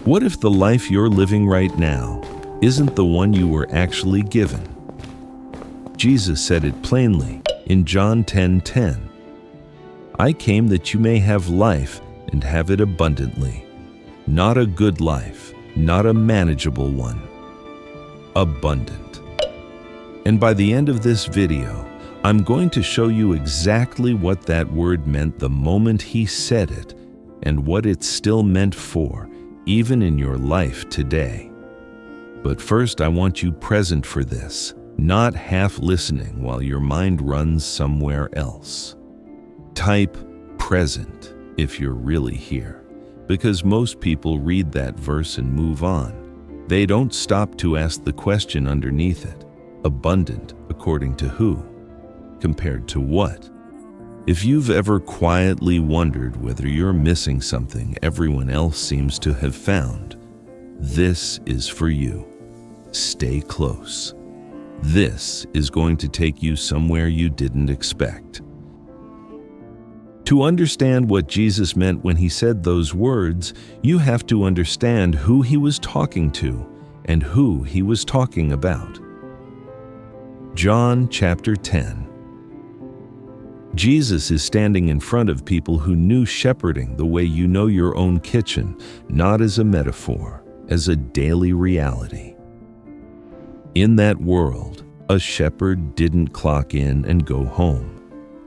What if the life you're living right now isn't the one you were actually given? Jesus said it plainly in John 10:10. I came that you may have life and have it abundantly. Not a good life, not a manageable one. Abundant. And by the end of this video, I'm going to show you exactly what that word meant the moment he said it and what it's still meant for, even in your life today. But first, I want you present for this, not half listening while your mind runs somewhere else. Type present if you're really here, because most people read that verse and move on. They don't stop to ask the question underneath it. Abundant according to who? Compared to what? If you've ever quietly wondered whether you're missing something everyone else seems to have found, this is for you. Stay close. This is going to take you somewhere you didn't expect. To understand what Jesus meant when he said those words, you have to understand who he was talking to and who he was talking about. John chapter 10. Jesus is standing in front of people who knew shepherding the way you know your own kitchen, not as a metaphor, as a daily reality. In that world, a shepherd didn't clock in and go home.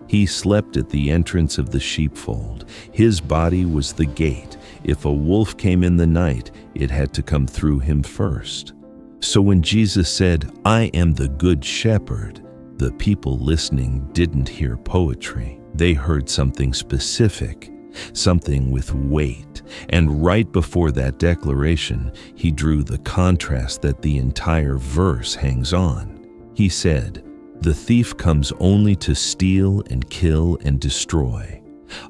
He slept at the entrance of the sheepfold. His body was the gate. If a wolf came in the night, it had to come through him first. So when Jesus said, I am the good shepherd, the people listening didn't hear poetry. They heard something specific, something with weight. And right before that declaration, he drew the contrast that the entire verse hangs on. He said, the thief comes only to steal and kill and destroy.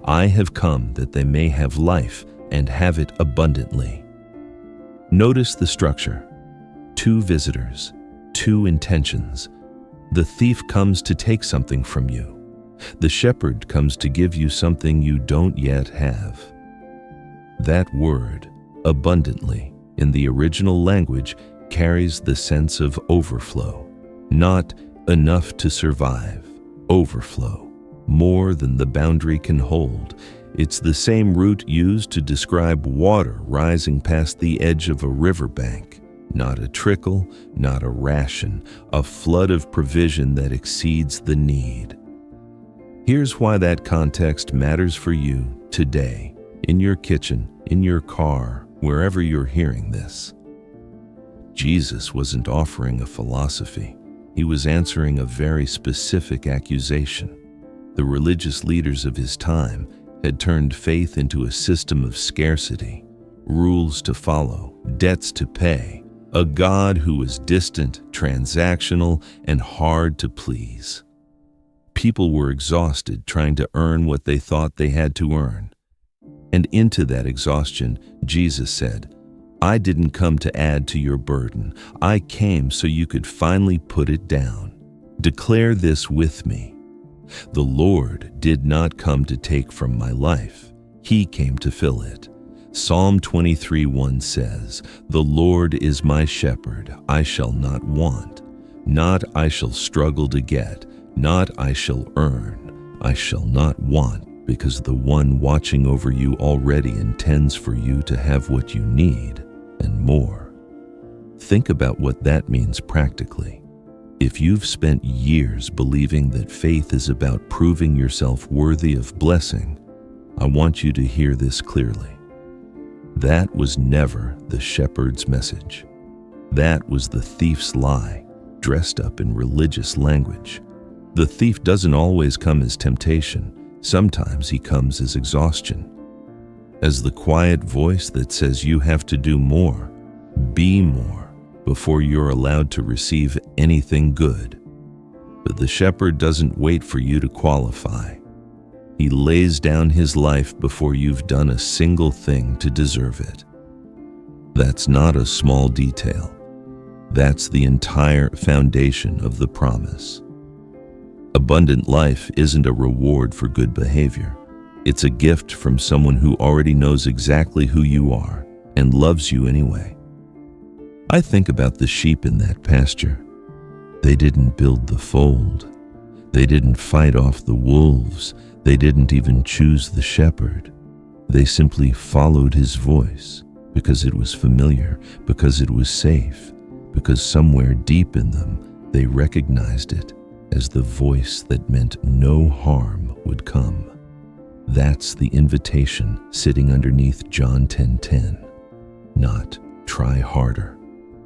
I have come that they may have life and have it abundantly. Notice the structure. 2 visitors, 2 intentions. The thief comes to take something from you. The shepherd comes to give you something you don't yet have. That word, abundantly, in the original language carries the sense of overflow, not enough to survive, overflow, more than the boundary can hold. It's the same root used to describe water rising past the edge of a riverbank. Not a trickle, not a ration, a flood of provision that exceeds the need. Here's why that context matters for you today, in your kitchen, in your car, wherever you're hearing this. Jesus wasn't offering a philosophy. He was answering a very specific accusation. The religious leaders of his time had turned faith into a system of scarcity, rules to follow, debts to pay, a God who was distant, transactional, and hard to please. People were exhausted trying to earn what they thought they had to earn. And into that exhaustion, Jesus said, I didn't come to add to your burden. I came so you could finally put it down. Declare this with me. The Lord did not come to take from my life. He came to fill it. Psalm 23:1 says, the Lord is my shepherd, I shall not want. Not I shall struggle to get, not I shall earn. I shall not want, because the one watching over you already intends for you to have what you need and more. Think about what that means practically. If you've spent years believing that faith is about proving yourself worthy of blessing, I want you to hear this clearly. That was never the shepherd's message. That was the thief's lie, dressed up in religious language. The thief doesn't always come as temptation. Sometimes he comes as exhaustion, as the quiet voice that says you have to do more, be more, before you're allowed to receive anything good. But the shepherd doesn't wait for you to qualify. He lays down his life before you've done a single thing to deserve it. That's not a small detail. That's the entire foundation of the promise. Abundant life isn't a reward for good behavior. It's a gift from someone who already knows exactly who you are and loves you anyway. I think about the sheep in that pasture. They didn't build the fold. They didn't fight off the wolves. They didn't even choose the shepherd. They simply followed his voice because it was familiar, because it was safe, because somewhere deep in them they recognized it as the voice that meant no harm would come. That's the invitation sitting underneath John 10:10. Not try harder.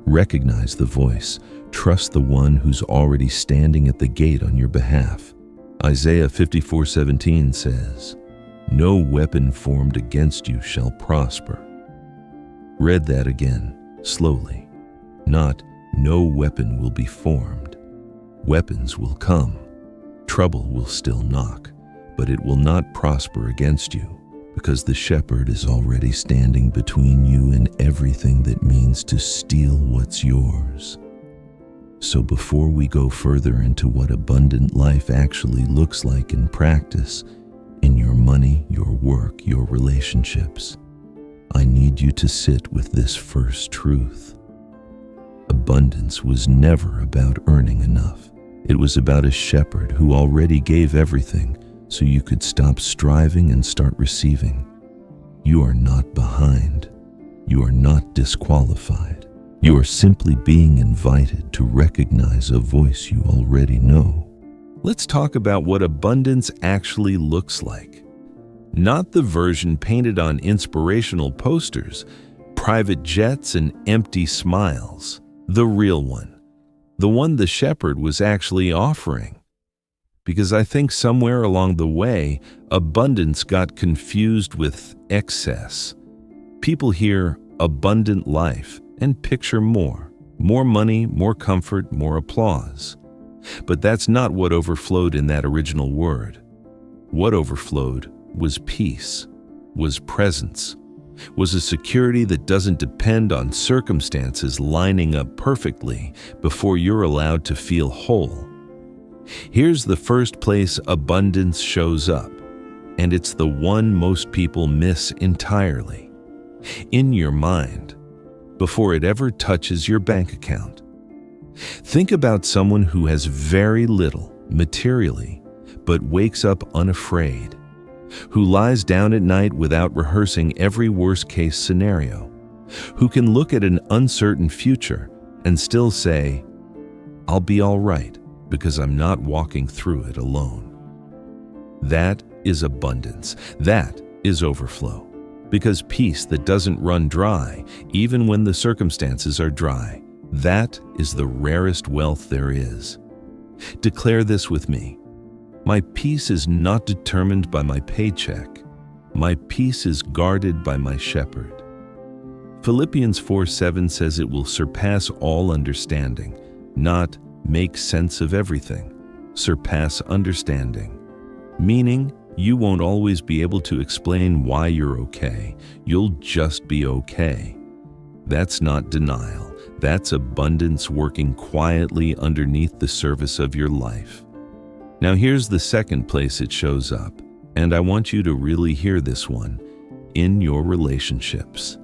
Recognize the voice. Trust the one who's already standing at the gate on your behalf. Isaiah 54:17 says, "No weapon formed against you shall prosper." Read that again, slowly. Not, no weapon will be formed. Weapons will come. Trouble will still knock, but it will not prosper against you, because the shepherd is already standing between you and everything that means to steal what's yours. So before we go further into what abundant life actually looks like in practice, in your money, your work, your relationships, I need you to sit with this first truth. Abundance was never about earning enough. It was about a shepherd who already gave everything so you could stop striving and start receiving. You are not behind. You are not disqualified. You are simply being invited to recognize a voice you already know. Let's talk about what abundance actually looks like. Not the version painted on inspirational posters, private jets, and empty smiles. The real one. The one the shepherd was actually offering. Because I think somewhere along the way, abundance got confused with excess. People hear abundant life and picture more money, more comfort, more applause. But that's not what overflowed in that original word. What overflowed was peace, was presence, was a security that doesn't depend on circumstances lining up perfectly before you're allowed to feel whole. Here's the first place abundance shows up, and it's the one most people miss entirely. In your mind, before it ever touches your bank account. Think about someone who has very little materially, but wakes up unafraid, who lies down at night without rehearsing every worst-case scenario, who can look at an uncertain future and still say, "I'll be all right because I'm not walking through it alone." That is abundance. That is overflow. Because peace that doesn't run dry, even when the circumstances are dry, that is the rarest wealth there is. Declare this with me. My peace is not determined by my paycheck. My peace is guarded by my shepherd. Philippians 4:7 says it will surpass all understanding, not make sense of everything, surpass understanding. Meaning, you won't always be able to explain why you're okay. You'll just be okay. That's not denial. That's abundance working quietly underneath the surface of your life. Now here's the second place it shows up, and I want you to really hear this one, in your relationships.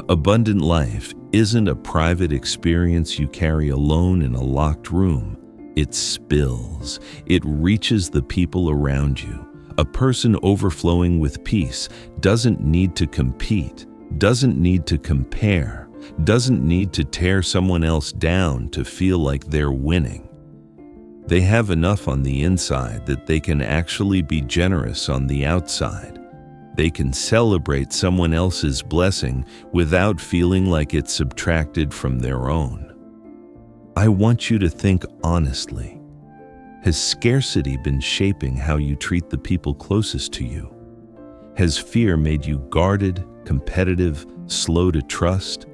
Abundant life isn't a private experience you carry alone in a locked room. It spills. It reaches the people around you. A person overflowing with peace doesn't need to compete, doesn't need to compare, doesn't need to tear someone else down to feel like they're winning. They have enough on the inside that they can actually be generous on the outside. They can celebrate someone else's blessing without feeling like it's subtracted from their own. I want you to think honestly. Has scarcity been shaping how you treat the people closest to you? Has fear made you guarded, competitive, slow to trust?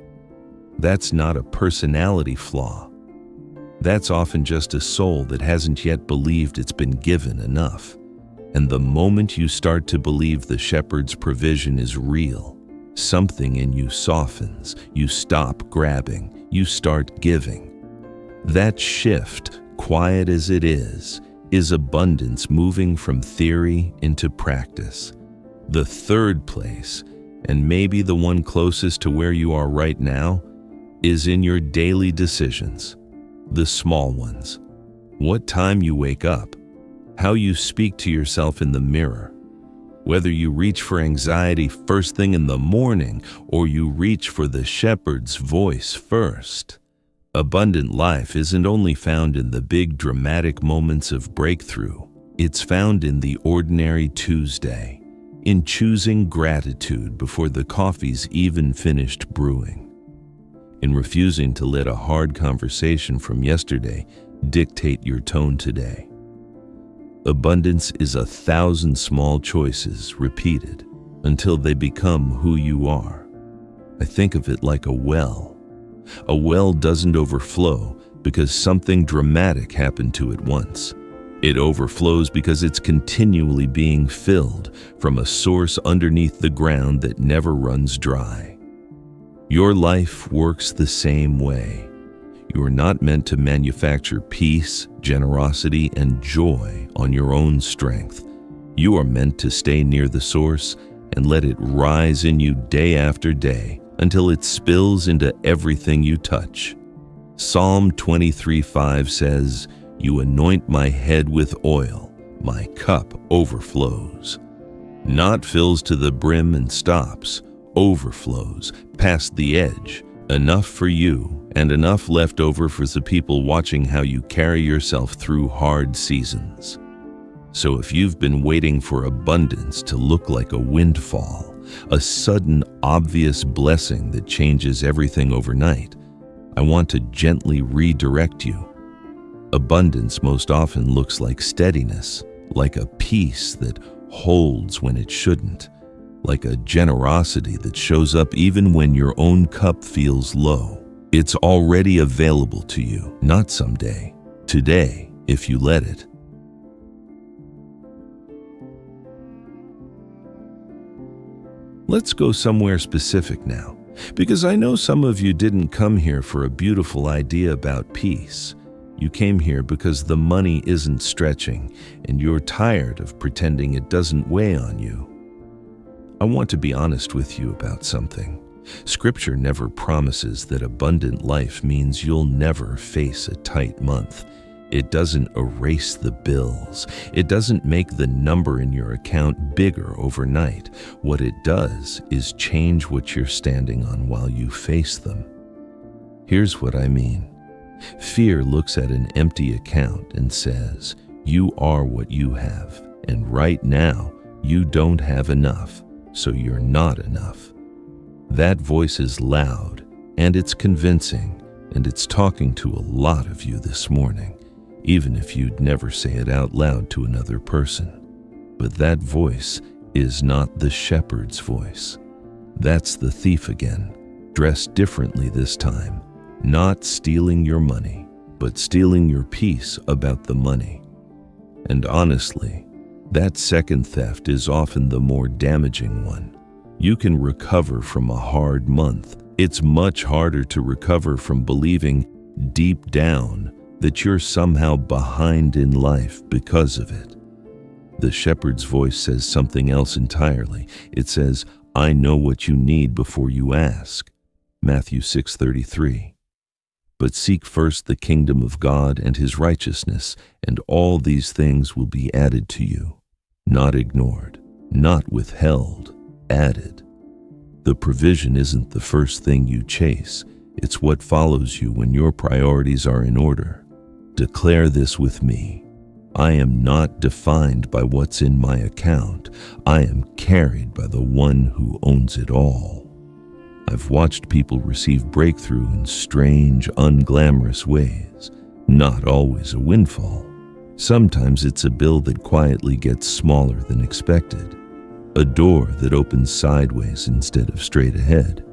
That's not a personality flaw. That's often just a soul that hasn't yet believed it's been given enough. And the moment you start to believe the shepherd's provision is real, something in you softens, you stop grabbing, you start giving. That shift, quiet as it is abundance moving from theory into practice. The third place And maybe the one closest to where you are right now is in your daily decisions, the small ones. What time you wake up, how you speak to yourself in the mirror, whether you reach for anxiety first thing in the morning or you reach for the shepherd's voice first. Abundant life isn't only found in the big dramatic moments of breakthrough. It's found in the ordinary Tuesday, in choosing gratitude before the coffee's even finished brewing, in refusing to let a hard conversation from yesterday dictate your tone today. Abundance is 1,000 small choices repeated until they become who you are. I think of it like a well. A well doesn't overflow because something dramatic happened to it once. It overflows because it's continually being filled from a source underneath the ground that never runs dry. Your life works the same way. You are not meant to manufacture peace, generosity, and joy on your own strength. You are meant to stay near the source and let it rise in you day after day until it spills into everything you touch. Psalm 23:5 says, "You anoint my head with oil, my cup overflows." Not fills to the brim and stops, overflows past the edge, enough for you and enough left over for the people watching how you carry yourself through hard seasons. So if you've been waiting for abundance to look like a windfall, a sudden obvious blessing that changes everything overnight, I want to gently redirect you. Abundance most often looks like steadiness, like a peace that holds when it shouldn't, like a generosity that shows up even when your own cup feels low. It's already available to you, not someday, today, if you let it. Let's go somewhere specific now, because I know some of you didn't come here for a beautiful idea about peace. You came here because the money isn't stretching, and you're tired of pretending it doesn't weigh on you. I want to be honest with you about something. Scripture never promises that abundant life means you'll never face a tight month. It doesn't erase the bills. It doesn't make the number in your account bigger overnight. What it does is change what you're standing on while you face them. Here's what I mean. Fear looks at an empty account and says, "You are what you have, and right now you don't have enough, so you're not enough." That voice is loud, and it's convincing, and it's talking to a lot of you this morning, even if you'd never say it out loud to another person. But that voice is not the shepherd's voice. That's the thief again, dressed differently this time, not stealing your money, but stealing your peace about the money. And honestly, that second theft is often the more damaging one. You can recover from a hard month. It's much harder to recover from believing deep down that you're somehow behind in life because of it. The shepherd's voice says something else entirely. It says, "I know what you need before you ask." Matthew 6:33. But seek first the kingdom of God and his righteousness, and all these things will be added to you. Not ignored, not withheld, added. The provision isn't the first thing you chase. It's what follows you when your priorities are in order. Declare this with me. I am not defined by what's in my account. I am carried by the one who owns it all. I've watched people receive breakthrough in strange, unglamorous ways. Not always a windfall. Sometimes it's a bill that quietly gets smaller than expected. A door that opens sideways instead of straight ahead.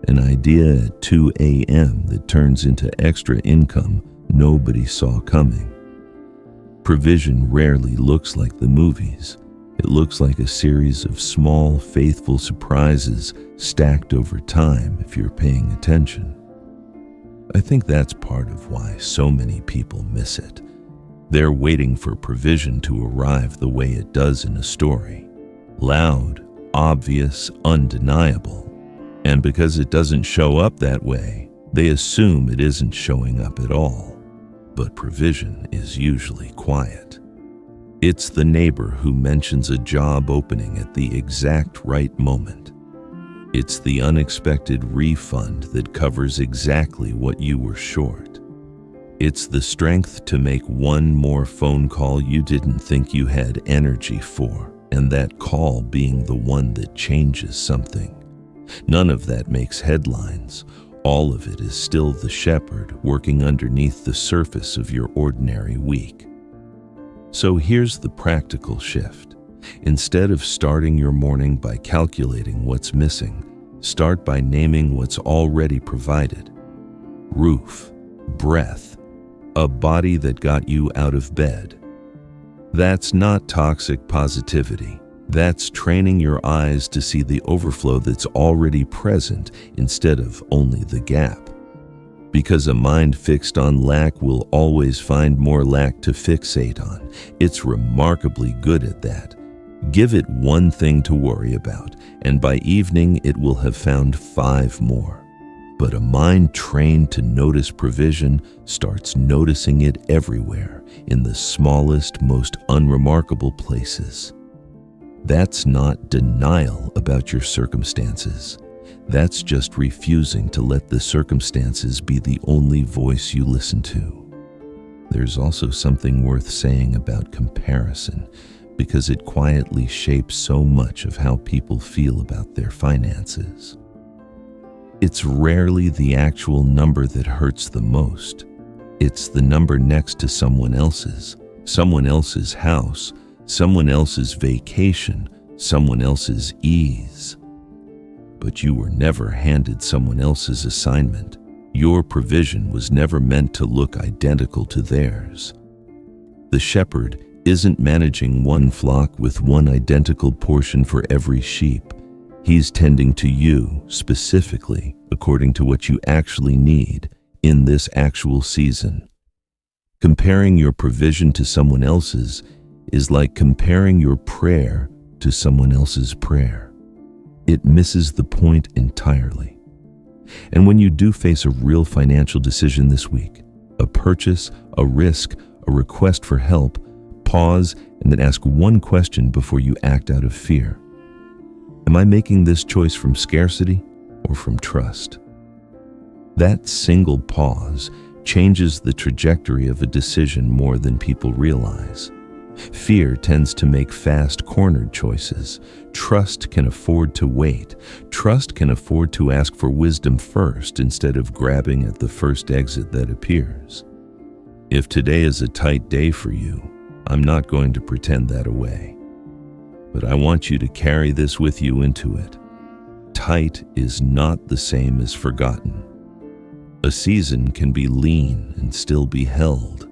An idea at 2 a.m. that turns into extra income nobody saw coming. Provision rarely looks like the movies. It looks like a series of small, faithful surprises stacked over time if you're paying attention. I think that's part of why so many people miss it. They're waiting for provision to arrive the way it does in a story. Loud, obvious, undeniable. And because it doesn't show up that way, they assume it isn't showing up at all. But provision is usually quiet. It's the neighbor who mentions a job opening at the exact right moment. It's the unexpected refund that covers exactly what you were short. It's the strength to make one more phone call you didn't think you had energy for, and that call being the one that changes something. None of that makes headlines. All of it is still the shepherd working underneath the surface of your ordinary week. So here's the practical shift. Instead of starting your morning by calculating what's missing, start by naming what's already provided. Roof, breath, a body that got you out of bed. That's not toxic positivity. That's training your eyes to see the overflow that's already present instead of only the gap. Because a mind fixed on lack will always find more lack to fixate on. It's remarkably good at that. Give it one thing to worry about, and by evening it will have found 5 more. But a mind trained to notice provision starts noticing it everywhere, in the smallest, most unremarkable places. That's not denial about your circumstances. That's just refusing to let the circumstances be the only voice you listen to. There's also something worth saying about comparison, because it quietly shapes so much of how people feel about their finances. It's rarely the actual number that hurts the most. It's the number next to someone else's house, someone else's vacation, someone else's ease. But you were never handed someone else's assignment. Your provision was never meant to look identical to theirs. The shepherd isn't managing one flock with one identical portion for every sheep. He's tending to you specifically according to what you actually need in this actual season. Comparing your provision to someone else's is like comparing your prayer to someone else's prayer. It misses the point entirely. And when you do face a real financial decision this week, a purchase, a risk, a request for help, pause and then ask one question before you act out of fear. Am I making this choice from scarcity or from trust? That single pause changes the trajectory of a decision more than people realize. Fear tends to make fast, cornered choices. Trust can afford to wait. Trust can afford to ask for wisdom first instead of grabbing at the first exit that appears. If today is a tight day for you, I'm not going to pretend that away. But I want you to carry this with you into it. Tight is not the same as forgotten. A season can be lean and still be held.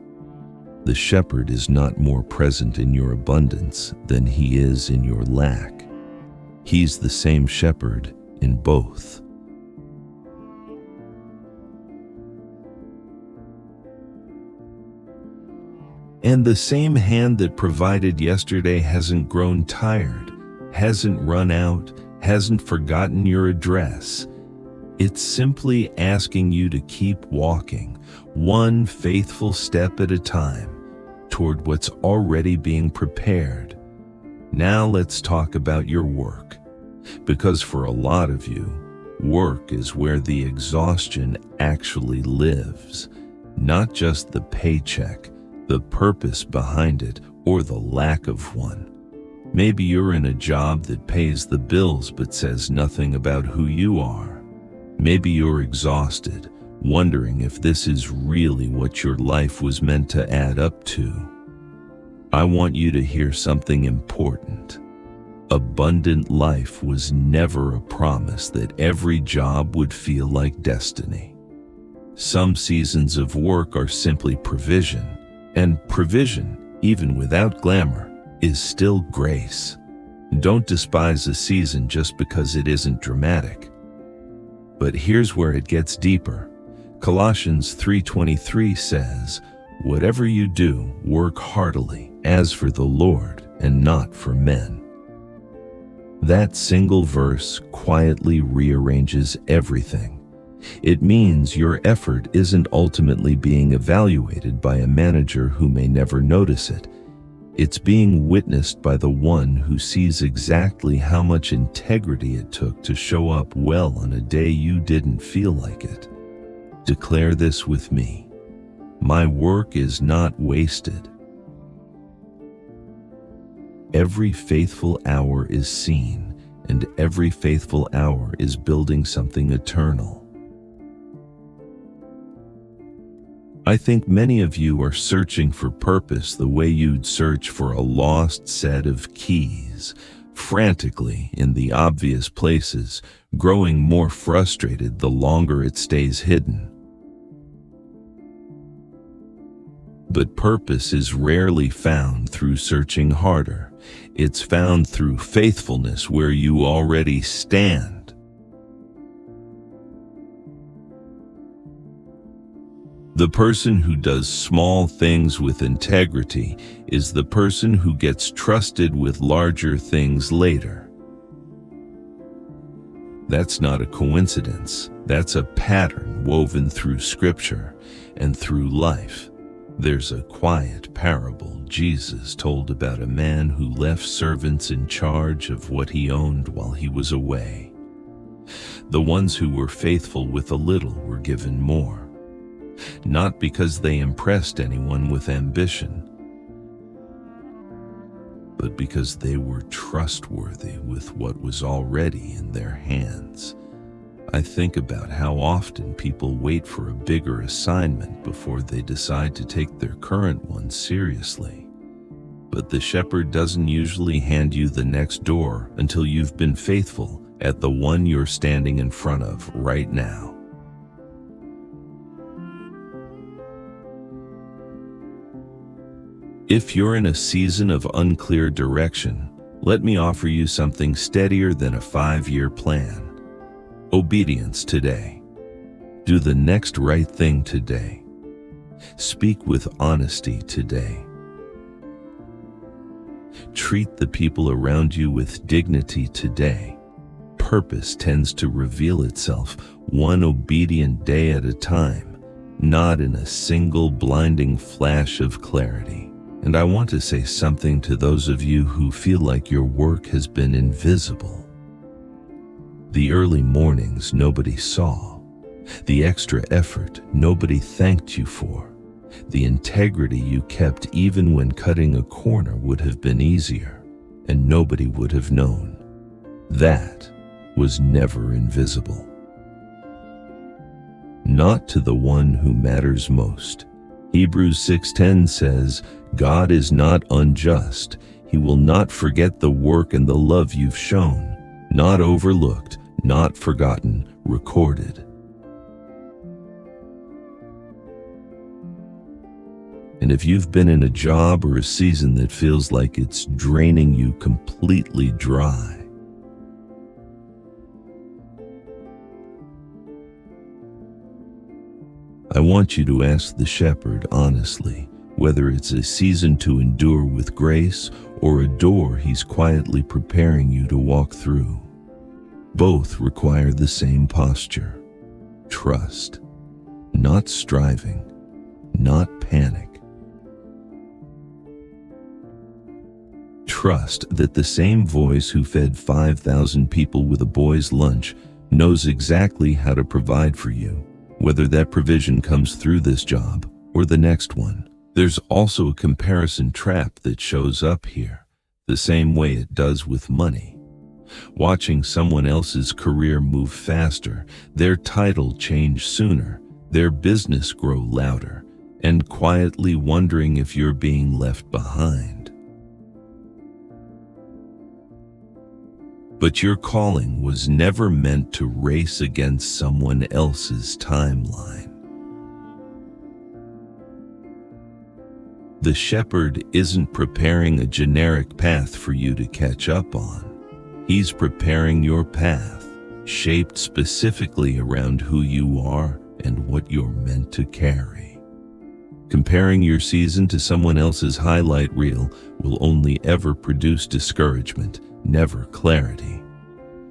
The shepherd is not more present in your abundance than he is in your lack. He's the same shepherd in both. And the same hand that provided yesterday hasn't grown tired, hasn't run out, hasn't forgotten your address. It's simply asking you to keep walking, one faithful step at a time, toward what's already being prepared. Now let's talk about your work. Because for a lot of you, work is where the exhaustion actually lives, not just the paycheck, the purpose behind it, or the lack of one. Maybe you're in a job that pays the bills but says nothing about who you are. Maybe you're exhausted, wondering if this is really what your life was meant to add up to. I want you to hear something important. Abundant life was never a promise that every job would feel like destiny. Some seasons of work are simply provision, and provision, even without glamour, is still grace. Don't despise a season just because it isn't dramatic. But here's where it gets deeper. Colossians 3:23 says, "Whatever you do, work heartily, as for the Lord and not for men." That single verse quietly rearranges everything. It means your effort isn't ultimately being evaluated by a manager who may never notice it. It's being witnessed by the one who sees exactly how much integrity it took to show up well on a day you didn't feel like it. Declare this with me. My work is not wasted. Every faithful hour is seen, and every faithful hour is building something eternal. I think many of you are searching for purpose the way you'd search for a lost set of keys, frantically in the obvious places, growing more frustrated the longer it stays hidden. But purpose is rarely found through searching harder. It's found through faithfulness where you already stand. The person who does small things with integrity is the person who gets trusted with larger things later. That's not a coincidence. That's a pattern woven through Scripture and through life. There's a quiet parable Jesus told about a man who left servants in charge of what he owned while he was away. The ones who were faithful with a little were given more. Not because they impressed anyone with ambition, but because they were trustworthy with what was already in their hands. I think about how often people wait for a bigger assignment before they decide to take their current one seriously. But the shepherd doesn't usually hand you the next door until you've been faithful at the one you're standing in front of right now. If you're in a season of unclear direction, let me offer you something steadier than a 5-year plan. Obedience today. Do the next right thing today. Speak with honesty today. Treat the people around you with dignity today. Purpose tends to reveal itself one obedient day at a time, not in a single blinding flash of clarity. And I want to say something to those of you who feel like your work has been invisible. The early mornings nobody saw, the extra effort nobody thanked you for, the integrity you kept even when cutting a corner would have been easier and nobody would have known. That was never invisible. Not to the one who matters most. Hebrews 6:10 says, God is not unjust. He will not forget the work and the love you've shown, not overlooked, not forgotten, recorded. And if you've been in a job or a season that feels like it's draining you completely dry, I want you to ask the shepherd honestly, whether it's a season to endure with grace or a door he's quietly preparing you to walk through. Both require the same posture. Trust, not striving, not panic. Trust that the same voice who fed 5,000 people with a boy's lunch knows exactly how to provide for you, whether that provision comes through this job or the next one. There's also a comparison trap that shows up here, the same way it does with money. Watching someone else's career move faster, their title change sooner, their business grow louder, and quietly wondering if you're being left behind. But your calling was never meant to race against someone else's timeline. The shepherd isn't preparing a generic path for you to catch up on. He's preparing your path, shaped specifically around who you are and what you're meant to carry. Comparing your season to someone else's highlight reel will only ever produce discouragement, never clarity.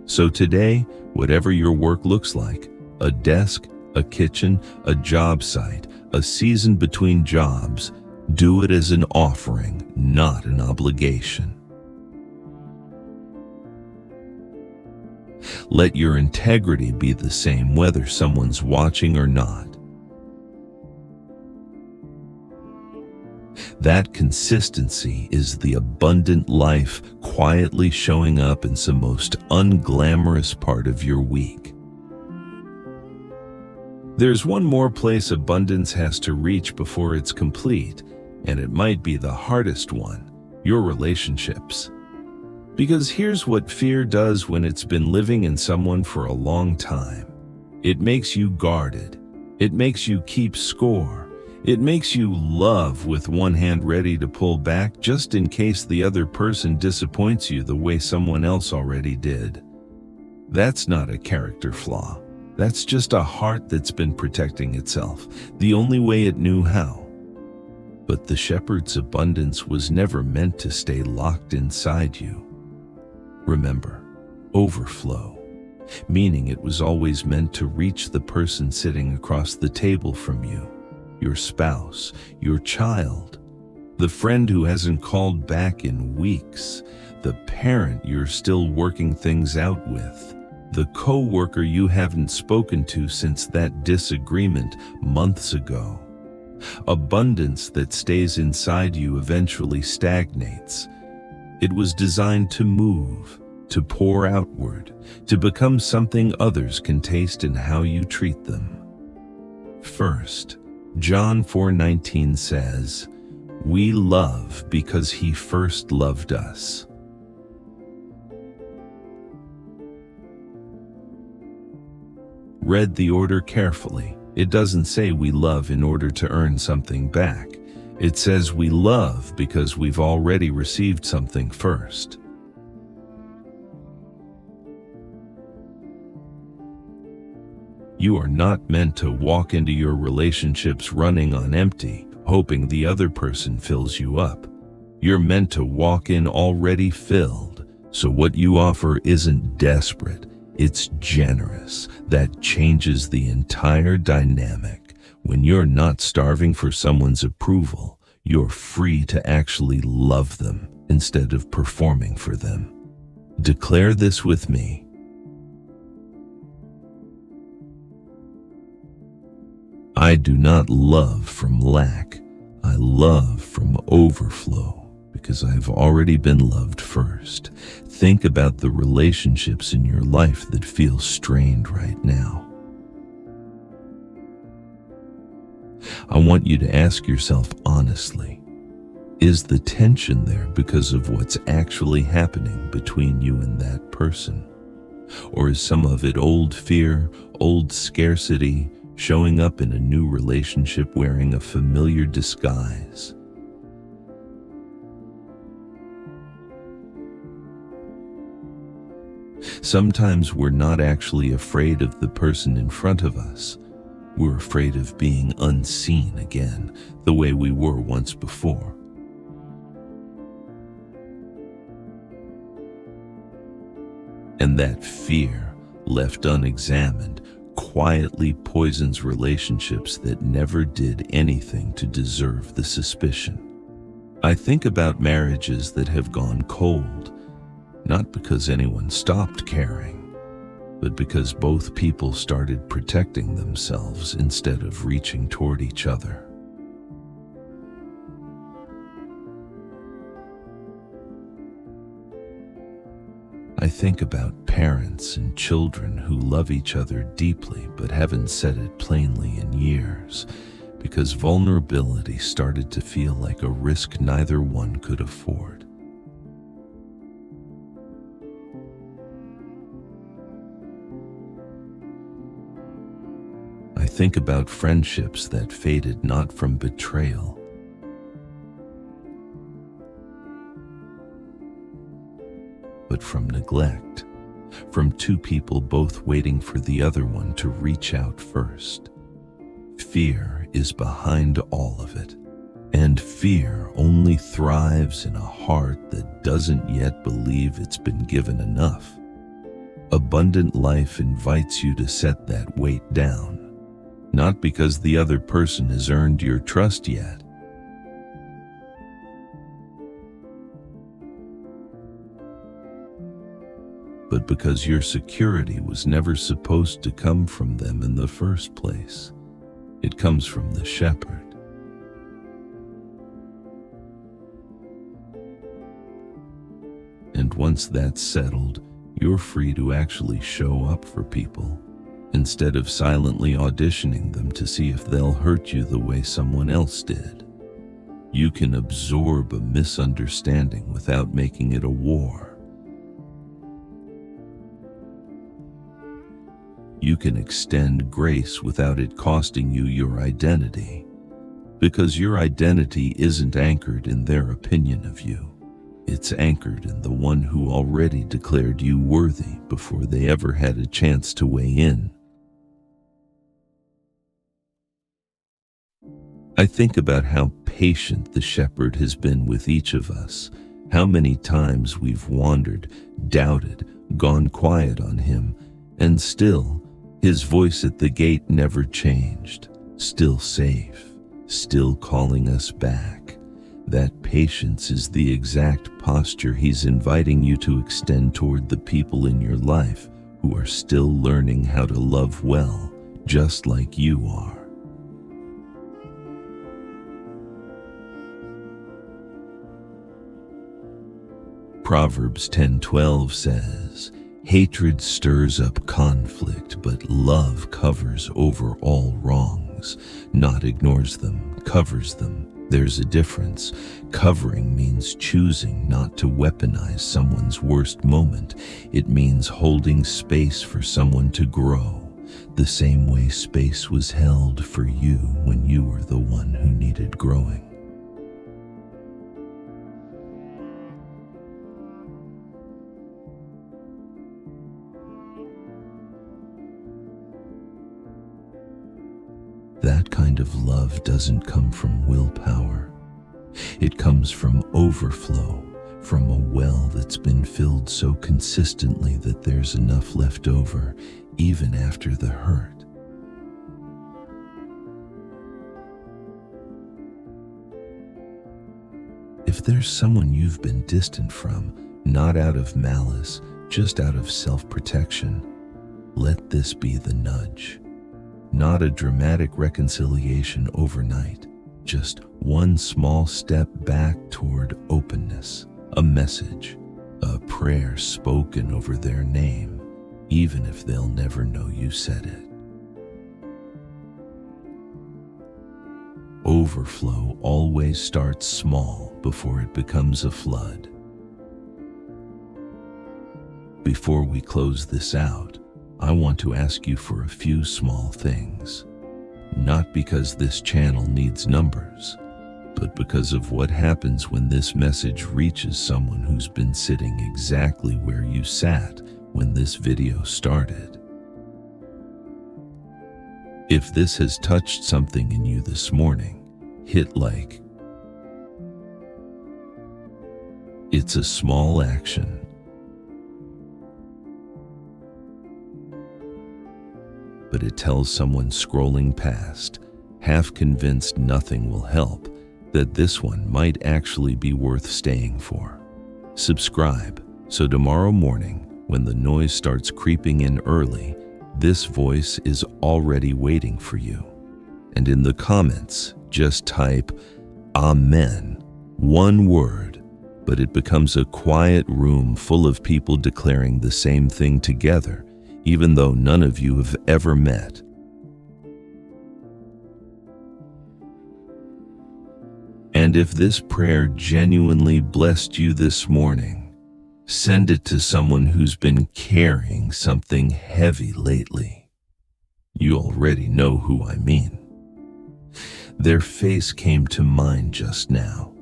So today, whatever your work looks like, a desk, a kitchen, a job site, a season between jobs, do it as an offering, not an obligation. Let your integrity be the same whether someone's watching or not. That consistency is the abundant life quietly showing up in the most unglamorous part of your week. There's one more place abundance has to reach before it's complete, and it might be the hardest one: your relationships. Because here's what fear does when it's been living in someone for a long time. It makes you guarded. It makes you keep score. It makes you love with one hand ready to pull back just in case the other person disappoints you the way someone else already did. That's not a character flaw. That's just a heart that's been protecting itself, the only way it knew how. But the shepherd's abundance was never meant to stay locked inside you. Remember, overflow, meaning it was always meant to reach the person sitting across the table from you, your spouse, your child, the friend who hasn't called back in weeks, the parent you're still working things out with, the co-worker you haven't spoken to since that disagreement months ago. Abundance that stays inside you eventually stagnates. It was designed to move, to pour outward, to become something others can taste in how you treat them. First, John 4:19 says, "We love because he first loved us." Read the order carefully. It doesn't say we love in order to earn something back. It says we love because we've already received something first. You are not meant to walk into your relationships running on empty, hoping the other person fills you up. You're meant to walk in already filled, so what you offer isn't desperate, it's generous. That changes the entire dynamic. When you're not starving for someone's approval, you're free to actually love them instead of performing for them. Declare this with me. I do not love from lack. I love from overflow because I've already been loved first. Think about the relationships in your life that feel strained right now. I want you to ask yourself honestly, is the tension there because of what's actually happening between you and that person? Or is some of it old fear, old scarcity, showing up in a new relationship wearing a familiar disguise? Sometimes we're not actually afraid of the person in front of us. We're afraid of being unseen again, the way we were once before. And that fear, left unexamined, quietly poisons relationships that never did anything to deserve the suspicion. I think about marriages that have gone cold, not because anyone stopped caring, but because both people started protecting themselves instead of reaching toward each other. I think about parents and children who love each other deeply but haven't said it plainly in years because vulnerability started to feel like a risk neither one could afford. I think about friendships that faded not from betrayal, but from neglect, from two people both waiting for the other one to reach out first. Fear is behind all of it, And fear only thrives in a heart that doesn't yet believe it's been given enough. Abundant life invites you to set that weight down, not because the other person has earned your trust yet, but because your security was never supposed to come from them in the first place. It comes from the shepherd. And once that's settled, you're free to actually show up for people, instead of silently auditioning them to see if they'll hurt you the way someone else did. You can absorb a misunderstanding without making it a war. You can extend grace without it costing you your identity, because your identity isn't anchored in their opinion of you. It's anchored in the one who already declared you worthy before they ever had a chance to weigh in. I think about how patient the shepherd has been with each of us, how many times we've wandered, doubted, gone quiet on him, and still, his voice at the gate never changed, still safe, still calling us back. That patience is the exact posture he's inviting you to extend toward the people in your life who are still learning how to love well, just like you are. Proverbs 10:12 says, "Hatred stirs up conflict, but love covers over all wrongs." Not ignores them, covers them. There's a difference. Covering means choosing not to weaponize someone's worst moment. It means holding space for someone to grow, the same way space was held for you when you were the one who needed growing. That kind of love doesn't come from willpower. It comes from overflow, from a well that's been filled so consistently that there's enough left over, even after the hurt. If there's someone you've been distant from, not out of malice, just out of self-protection, let this be the nudge. Not a dramatic reconciliation overnight, just one small step back toward openness, a message, a prayer spoken over their name, even if they'll never know you said it. Overflow always starts small before it becomes a flood. Before we close this out, I want to ask you for a few small things. Not because this channel needs numbers, but because of what happens when this message reaches someone who's been sitting exactly where you sat when this video started. If this has touched something in you this morning, hit like. It's a small action, but it tells someone scrolling past, half convinced nothing will help, that this one might actually be worth staying for. Subscribe, so tomorrow morning, when the noise starts creeping in early, this voice is already waiting for you. And in the comments, just type Amen, one word, but it becomes a quiet room full of people declaring the same thing together, even though none of you have ever met. And if this prayer genuinely blessed you this morning, send it to someone who's been carrying something heavy lately. You already know who I mean. Their face came to mind just now.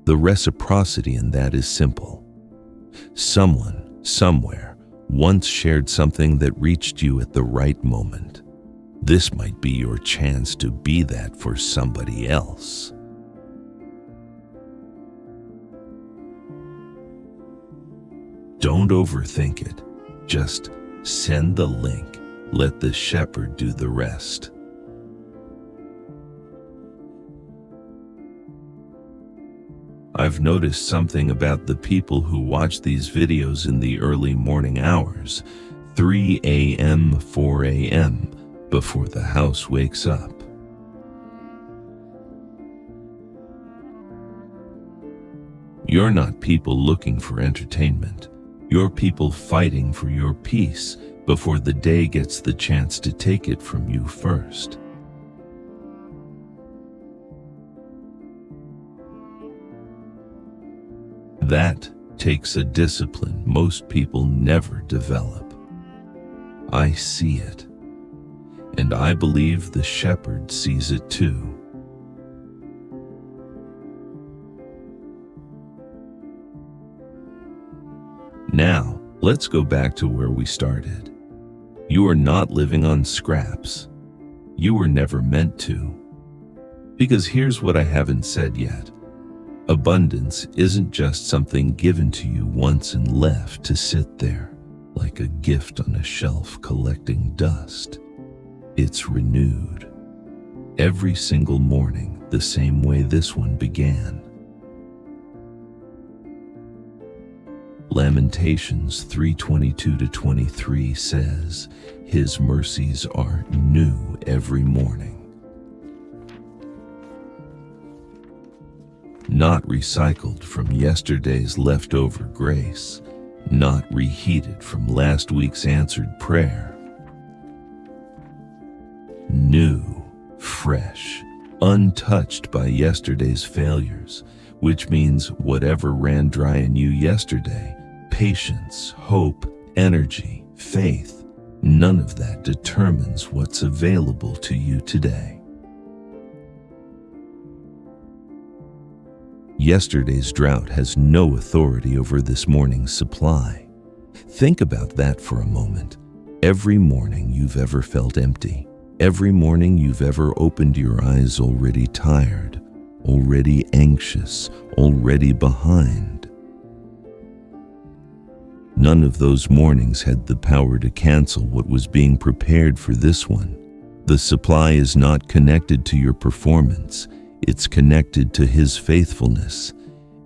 The reciprocity in that is simple. Someone, somewhere, once shared something that reached you at the right moment. This might be your chance to be that for somebody else. Don't overthink it. Just send the link. Let the shepherd do the rest. I've noticed something about the people who watch these videos in the early morning hours, 3 a.m., 4 a.m., before the house wakes up. You're not people looking for entertainment. You're people fighting for your peace before the day gets the chance to take it from you first. That takes a discipline most people never develop. I see it, and I believe the shepherd sees it too. Now, let's go back to where we started. You are not living on scraps. You were never meant to. Because here's what I haven't said yet. Abundance isn't just something given to you once and left to sit there, like a gift on a shelf collecting dust. It's renewed. Every single morning, the same way this one began. Lamentations 3:22-23 says, His mercies are new every morning. Not recycled from yesterday's leftover grace, not reheated from last week's answered prayer. New, fresh, untouched by yesterday's failures, which means whatever ran dry in you yesterday, patience, hope, energy, faith, none of that determines what's available to you today. Yesterday's drought has no authority over this morning's supply. Think about that for a moment. Every morning you've ever felt empty, every morning you've ever opened your eyes already tired, already anxious, already behind. None of those mornings had the power to cancel what was being prepared for this one. The supply is not connected to your performance. It's connected to His faithfulness,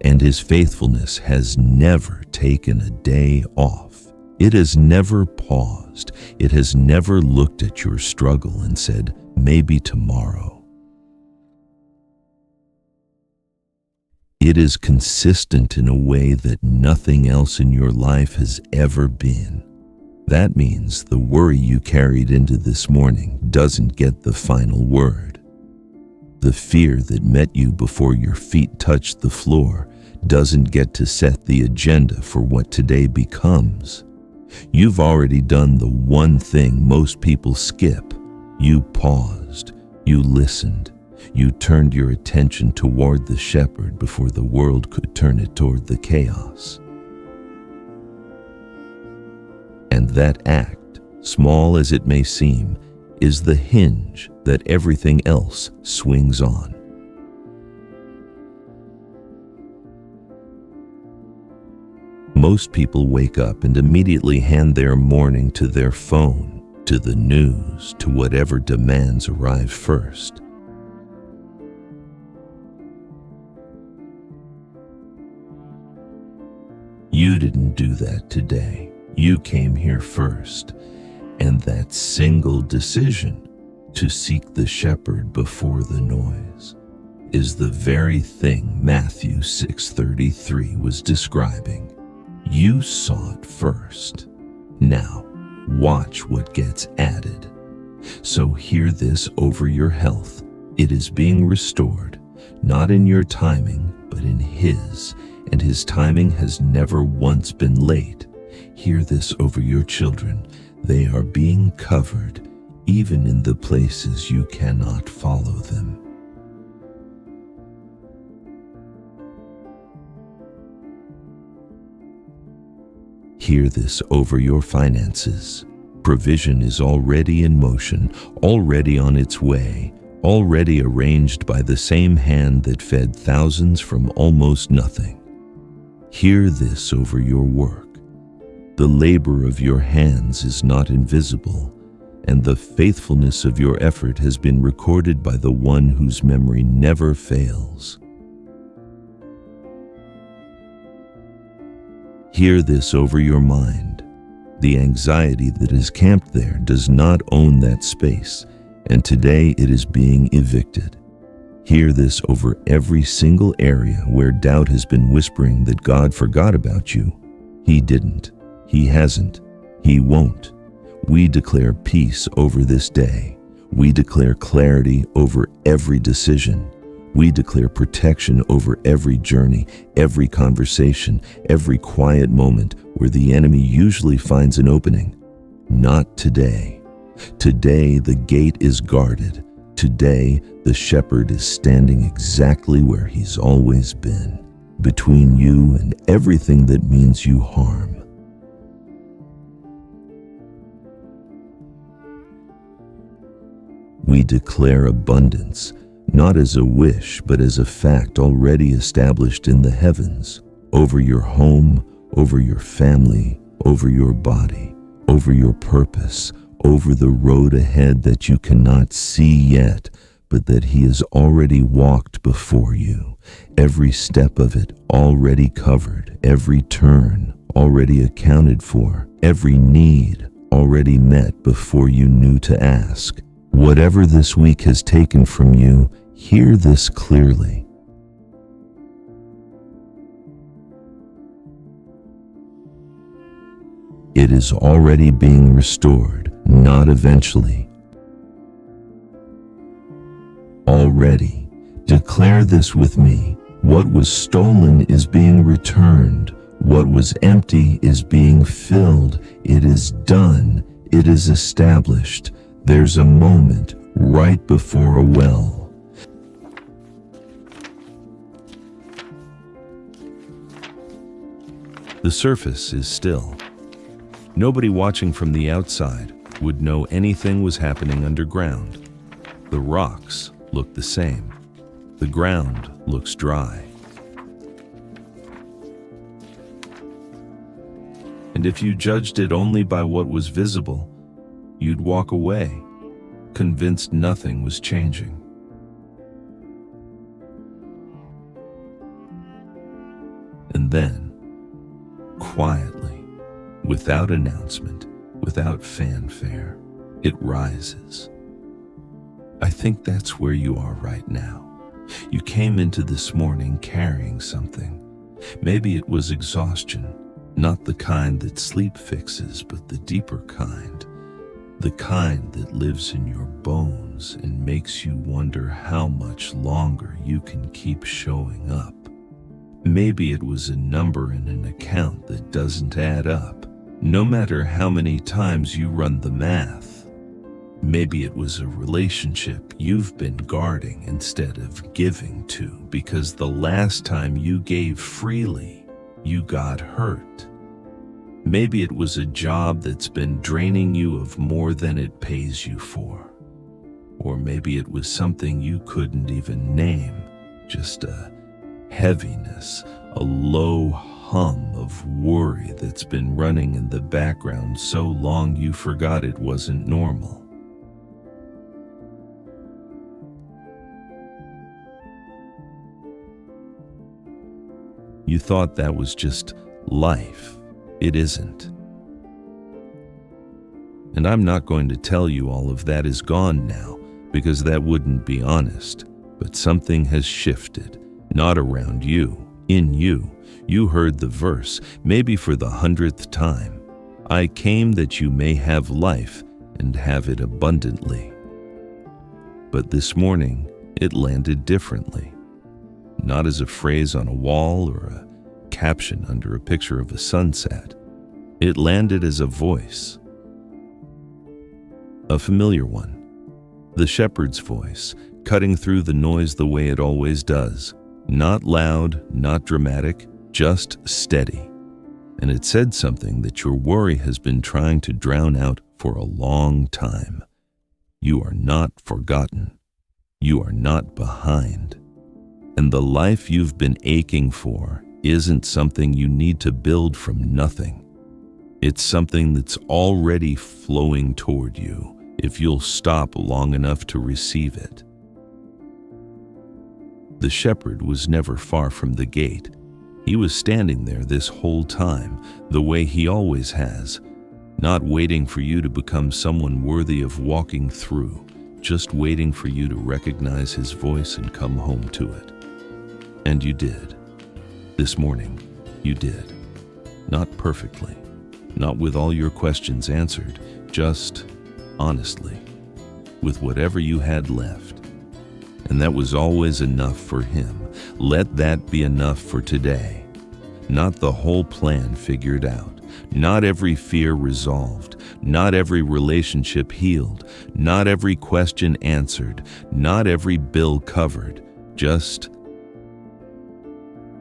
and His faithfulness has never taken a day off. It has never paused. It has never looked at your struggle and said, maybe tomorrow. It is consistent in a way that nothing else in your life has ever been. That means the worry you carried into this morning doesn't get the final word. The fear that met you before your feet touched the floor doesn't get to set the agenda for what today becomes. You've already done the one thing most people skip. You paused, you listened, you turned your attention toward the shepherd before the world could turn it toward the chaos. And that act, small as it may seem, is the hinge that everything else swings on. Most people wake up and immediately hand their morning to their phone, to the news, to whatever demands arrive first. You didn't do that today. You came here first. And that single decision to seek the shepherd before the noise is the very thing Matthew 6:33 was describing. You saw it first. Now, watch what gets added. So hear this over your health. It is being restored, not in your timing, but in His, and His timing has never once been late. Hear this over your children. They are being covered, even in the places you cannot follow them. Hear this over your finances. Provision is already in motion, already on its way, already arranged by the same hand that fed thousands from almost nothing. Hear this over your work. The labor of your hands is not invisible, and the faithfulness of your effort has been recorded by the one whose memory never fails. Hear this over your mind. The anxiety that is camped there does not own that space, and today it is being evicted. Hear this over every single area where doubt has been whispering that God forgot about you. He didn't. He hasn't. He won't. We declare peace over this day. We declare clarity over every decision. We declare protection over every journey, every conversation, every quiet moment where the enemy usually finds an opening. Not today. Today the gate is guarded. Today the shepherd is standing exactly where he's always been, between you and everything that means you harm. We declare abundance, not as a wish, but as a fact already established in the heavens, over your home, over your family, over your body, over your purpose, over the road ahead that you cannot see yet, but that He has already walked before you. Every step of it already covered, every turn already accounted for, every need already met before you knew to ask. Whatever this week has taken from you, hear this clearly. It is already being restored, not eventually. Already. Declare this with me. What was stolen is being returned. What was empty is being filled. It is done. It is established. There's a moment right before a well. The surface is still. Nobody watching from the outside would know anything was happening underground. The rocks look the same. The ground looks dry. And if you judged it only by what was visible, you'd walk away, convinced nothing was changing. And then, quietly, without announcement, without fanfare, it rises. I think that's where you are right now. You came into this morning carrying something. Maybe it was exhaustion, not the kind that sleep fixes, but the deeper kind. The kind that lives in your bones and makes you wonder how much longer you can keep showing up. Maybe it was a number in an account that doesn't add up, no matter how many times you run the math. Maybe it was a relationship you've been guarding instead of giving to because the last time you gave freely, you got hurt. Maybe it was a job that's been draining you of more than it pays you for. Or maybe it was something you couldn't even name, just a heaviness, a low hum of worry that's been running in the background so long you forgot it wasn't normal. You thought that was just life. It isn't. And I'm not going to tell you all of that is gone now, because that wouldn't be honest. But something has shifted, not around you, in you. You heard the verse, maybe for the 100th time. I came that you may have life and have it abundantly. But this morning, it landed differently. Not as a phrase on a wall or a caption under a picture of a sunset. It landed as a voice. A familiar one. The shepherd's voice, cutting through the noise the way it always does. Not loud, not dramatic, just steady. And it said something that your worry has been trying to drown out for a long time. You are not forgotten. You are not behind. And the life you've been aching for isn't something you need to build from nothing. It's something that's already flowing toward you if you'll stop long enough to receive it. The shepherd was never far from the gate. He was standing there this whole time, the way he always has, not waiting for you to become someone worthy of walking through, just waiting for you to recognize his voice and come home to it. And you did. This morning, you did. Not perfectly, not with all your questions answered, just honestly, with whatever you had left. And that was always enough for him. Let that be enough for today. Not the whole plan figured out, not every fear resolved, not every relationship healed, not every question answered, not every bill covered, just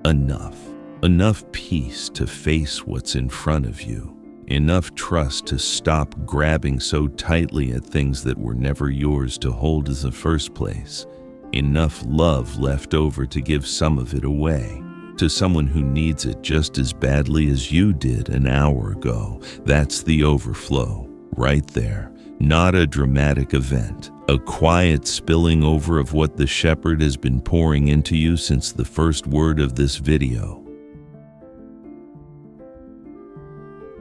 enough. Enough peace to face what's in front of you. Enough trust to stop grabbing so tightly at things that were never yours to hold in the first place. Enough love left over to give some of it away to someone who needs it just as badly as you did an hour ago. That's the overflow, right there. Not a dramatic event, a quiet spilling over of what the shepherd has been pouring into you since the first word of this video.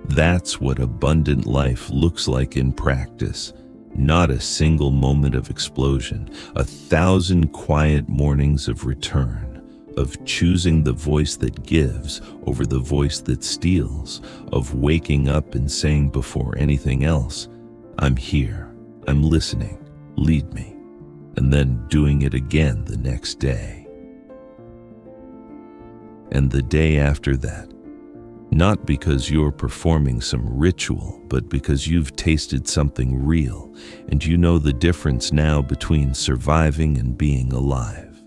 That's what abundant life looks like in practice. Not a single moment of explosion, 1,000 quiet mornings of return, of choosing the voice that gives over the voice that steals, of waking up and saying before anything else, I'm here, I'm listening, lead me, and then doing it again the next day. And the day after that, not because you're performing some ritual, but because you've tasted something real, and you know the difference now between surviving and being alive.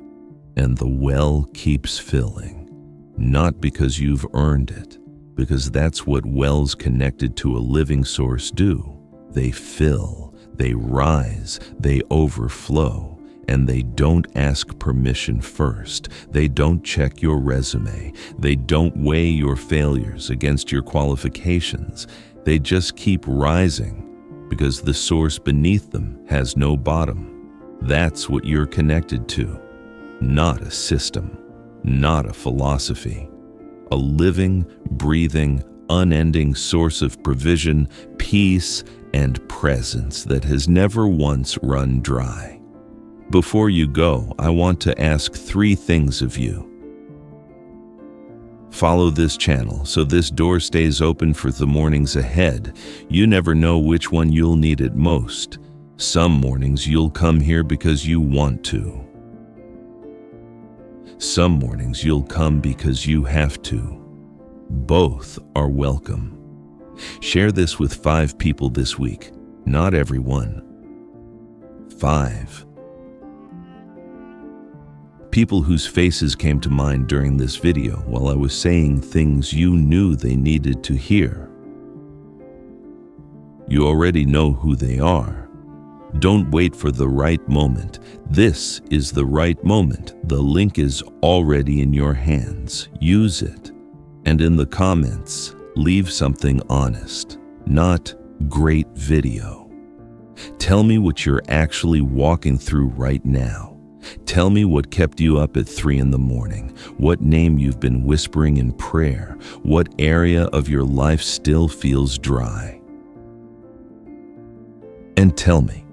And the well keeps filling, not because you've earned it, because that's what wells connected to a living source do. They fill, they rise, they overflow. And they don't ask permission first. They don't check your resume. They don't weigh your failures against your qualifications. They just keep rising because the source beneath them has no bottom. That's what you're connected to. Not a system, not a philosophy. A living, breathing, unending source of provision, peace, and presence that has never once run dry. Before you go, I want to ask 3 things of you. Follow this channel so this door stays open for the mornings ahead. You never know which one you'll need it most. Some mornings you'll come here because you want to. Some mornings you'll come because you have to. Both are welcome. Share this with 5 people this week, not everyone. 5. People whose faces came to mind during this video while I was saying things you knew they needed to hear. You already know who they are. Don't wait for the right moment. This is the right moment. The link is already in your hands. Use it. And in the comments, leave something honest, not great video. Tell me what you're actually walking through right now. Tell me what kept you up at 3 in the morning, what name you've been whispering in prayer, what area of your life still feels dry. And tell me,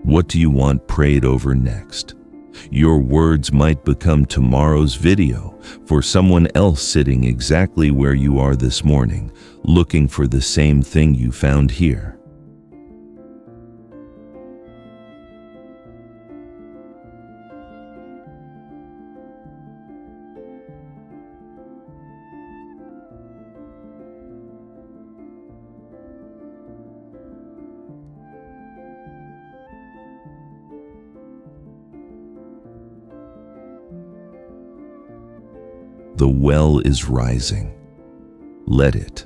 what do you want prayed over next? Your words might become tomorrow's video for someone else sitting exactly where you are this morning, looking for the same thing you found here. The well is rising. Let it.